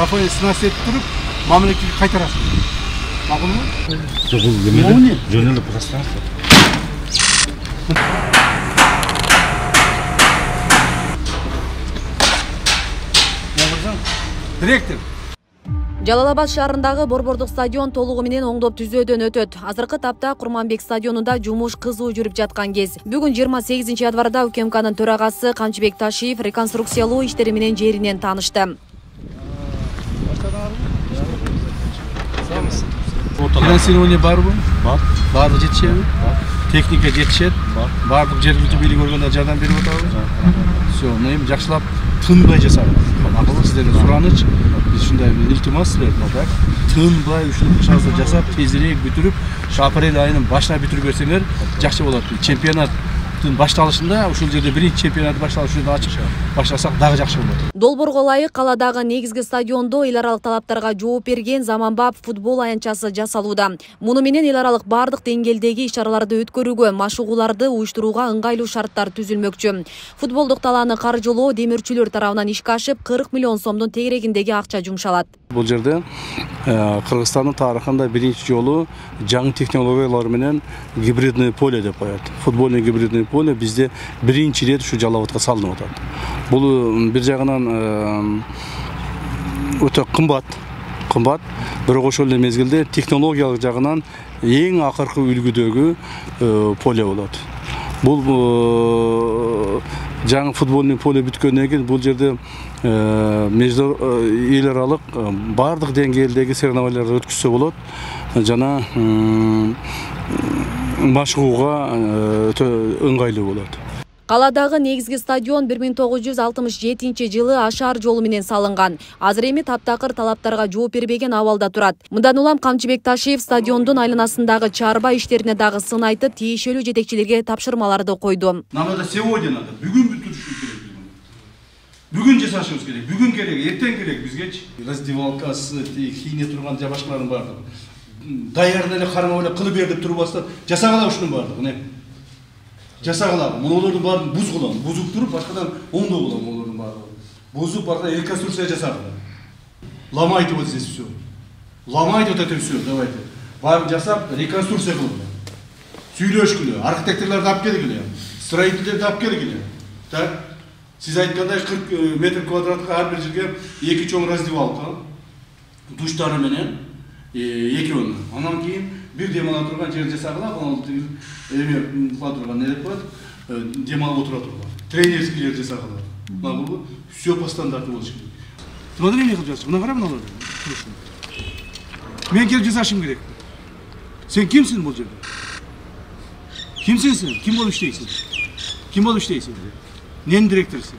кафе сынас етіп тұрып, мамлекетке қайтарасың. Мақұл ма? Жоқ, бұл жөнеліп пространство. Директор. Жалал-Абад шаарындагы Борбордук стадион толугу менен оңдоп түзөөдөн өтөт. Азыркы тапта Курманбек стадионунда жумуш кызуу жүрүп жаткан кез. Бүгүн 28 январда УКМКнын төрагасы Камчыбек Ташиев реконструкциялоо иштери менен жеринен таанышты. Финансирование барбы? Бар. Барды жетишеби? Бар. Техника жетишет? Бар. Бардык жергиликтүү бийлик органдар жардам берип атабы? Все, эми жакшылап тынбай жасабыз. Акылы сиздерден сураныч, биз ушундай илтимас силерден, так? Тынбай ушундай ишарасы жасап, тезирээк бүтүрүп, апрель айынын башына бүтүрүп берсеңер, жакшы болот. Чемпионаттын башталышында ушул жерде биринчи чемпионат башталышында ачып баштасак дагы жакшы болот. Долбоорго ылайык каладагы негизги стадиондо эл аралык талаптарга жооп берген заманбап футбол аянтчасы жасалууда. Муну менен эл аралык бардык деңгээлдеги иш-чараларды өткөрүүгө, машыгууларды уюштурууга ыңгайлуу шарттар түзүлмөкчү. Футболдук талааны каржылоо демирчүлөр тарабынан ишке ашып, 40 миллион сомдун тегерегиндеги акча жумшалат. Бул жерде Кыргызстандын тарыхында биринчи жолу жаңы технологиялар менен гибридный поле деп коет. Футбольный гибридный поле бизде биринчи рет ушу Жалал-Абадка салынып атат. Бул бир жагынан өтө кымбат, бирок ошол эле мезгилде технологиялык жагынан эң акыркы үлгүдөгү поле болот. Бул жаңы футбольный поле бүткөндөн кийин бул жерде эл аралык бардык деңгээлдеги соревнованияларды өткөзсө болот. Жана машыгууга өтө ыңгайлуу болот. Каладагы негизги стадион 1967 жылы Ашар жолу менен салынган. Азыр эми таптакыр талаптарга жооп бербеген абалда турат. Мындан улам Камчыбек Ташиев стадиондун айланасындагы чарба иштерине дагы сын айтып, тиешелүү жетекчилерге тапшырмаларды койду. Надо сегодня надо, бүгүн бүтүрүшүбүз керек. Бүгүн жасашыбыз керек, бүгүн керек, эртең керек бизгечи. Раздевалкасы, кийине турган жабашкалардын бардыгы. Даярын эле кармап эле кылып бер деп турбастан жасагыла ушунун бардыгы. Жасагыла, мунулардын баарын буз кылам, бузуп туруп, башкадан оңдоо кылам мунулардын баарын. Бузуп бардыгы реконструкция жасагыла. Ломайте вот здесь все. Ломайте вот это все, давайте. Баарын жасап, реконструкция кылгыла. Сүйлөшкүлө, архитекторлорду алып келгиле, строительдерди алып келгиле. Так? Сиз айткандай 40 метр квадратка ар бир жерге 2 чоң раздевалка, душтары менен 2 орун. Анан кийин бир демала турган жер жасагыла, эме кыла турган не деп коет, демалып отура турган. Тренерский жер жасагыла. Мына бул все по стандарту болуш керек. Смотри, эмне кылып жатсың? Мына кара мыналарды. Мен келип жасашым керек. Сен кимсиң бул жерде? Кимсиң сен? Ким болуп иштейсиң? Ким болуп иштейсиң? Ненин директорусу?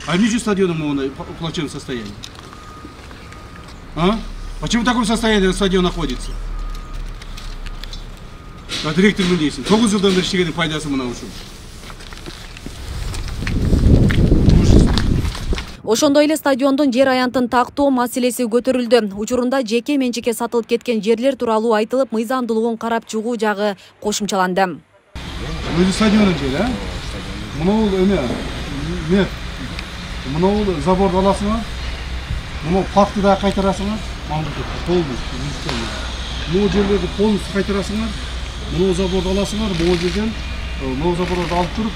А почему стадионом в плачевном состоянии? А? Почему в таком состоянии стадион находится? А директормун дейсиң. 9 жылдан бери иштегендин пайдасы мына ушул. Ошондой эле стадиондун жер аянтын тактоо маселеси көтөрүлдү. Учурунда жеке менчикке сатылып кеткен жерлер тууралуу айтылып, мыйзамдуулугун карап чыгуу жагы кошумчаланды. Өзү стадиондун жери, а? Мынау эме, мынау заборду аласыңар, мынау пакты да кайтарасыңар, полностью. Мынау жерлерди полностью кайтарасыңар, мынау заборду аласыңар, бул жерден мынау заборду алып туруп,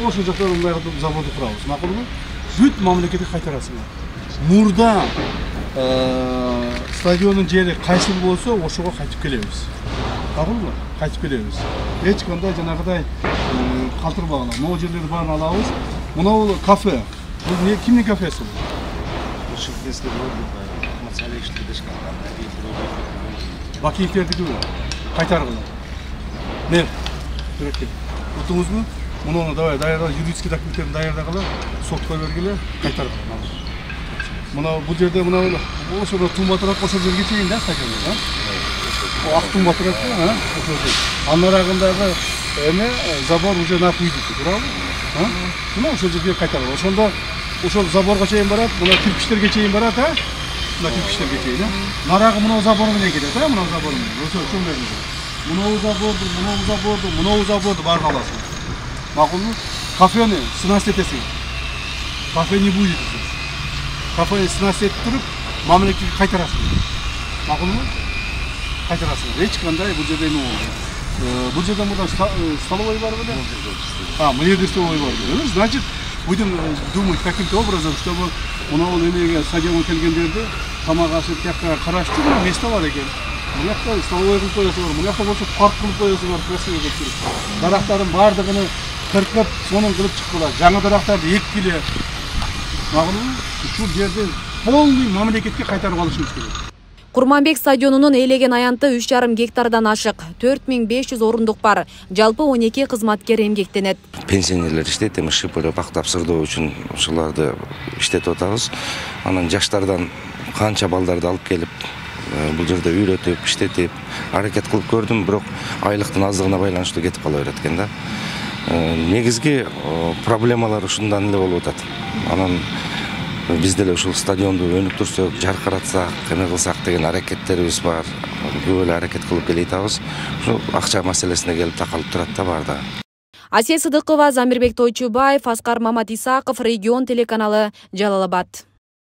ошол жакта мындай заборду курабыз. Макулбу? Бүт мамлекетке кайтарасыңар. Мурда стадиондун жери кайсы болсо, ошого кайтып келебиз. Макулбу? Кайтып келебиз. Эч кандай жанагыдай калтырбагыла. Могу жерлерди баарын алабыз. Мынау кафе. Бул кимдин кафеси бул? Шымкентский область, Мацалевский дешкалар. Бакиевтердики кайтаргыла. Мэр, утуңузбу? Муну давай даярда юридический документтерин даярдагыла, сотко бергиле, кайтаргыла. Мына бул жерде мына ошол тумба турат, ошол жерге чейин да стадиондо, а? Ак тумба турат, а? Анын арагындагы эме забор уже напуйду, туурабы? Мына ошол жерге кайтаргыла. Ошондо ошол заборго чейин барат, мына кирпичтерге чейин барат, а? Мына кирпичтерге чейин, а? Нарагы мына забор менен кетет, а? Мына забор менен. Ошол жерде. Мына заборду баарын аласың. Макулбу? Кафени снас этесиң. Кафе не будет здесь. кафені снас етіп тұрып мамлекетке қайтарасың. Мақұл ма? Қайтарасың. Ешқандай бұл жерде не болды. Бұл жерде мұнда столовой бар беле? Мына жерде столовой бар. Значит, будем думать каким-то образом, чтобы мынау немеге стадионға келгендерді тамақ ашып жаққа қарашты место бар екен. Мына жақта столовой қылып қоясы бар. Мына жақта болса парк қылып қоясы бар. Красиво қылып тұрып. Дарақтардың бардығыны қырқып, соның қылып шықпыла. Жаңа дарақтарды еккеле. Мағлұм, şu жерде полный мамлекетке қайтарып алышымыз керек. Курманбек стадионунун ээлеген аянты 3,5 гектардан ашык, 4500 орундук бар. Жалпы 12 кызматкер эмгектенет. Пенсионерлер иштейт, эми шыпырып бактап сырдоо үчүн ушуларды иштетип атабыз. Анан жаштардан канча балдарды алып келип, бул жерде үйрөтүп, иштетип, аракет кылып көрдүм, бирок айлыктын аздыгына байланыштуу кетип кала берет экен да. Негизги проблемалар ушундан эле болуп атат. Анан биз деле ушул стадионду өнүктүрсөк, жаркыратсак, эме кылсак деген аракеттерибиз бар. Көп эле аракет кылып келе атабыз. Ушу акча маселесине келип такалып турат да баарда. Асия Сыдыкова, Замирбек Тойчубаев, Аскар Маматисаков, Регион телеканалы, Жалал Абад.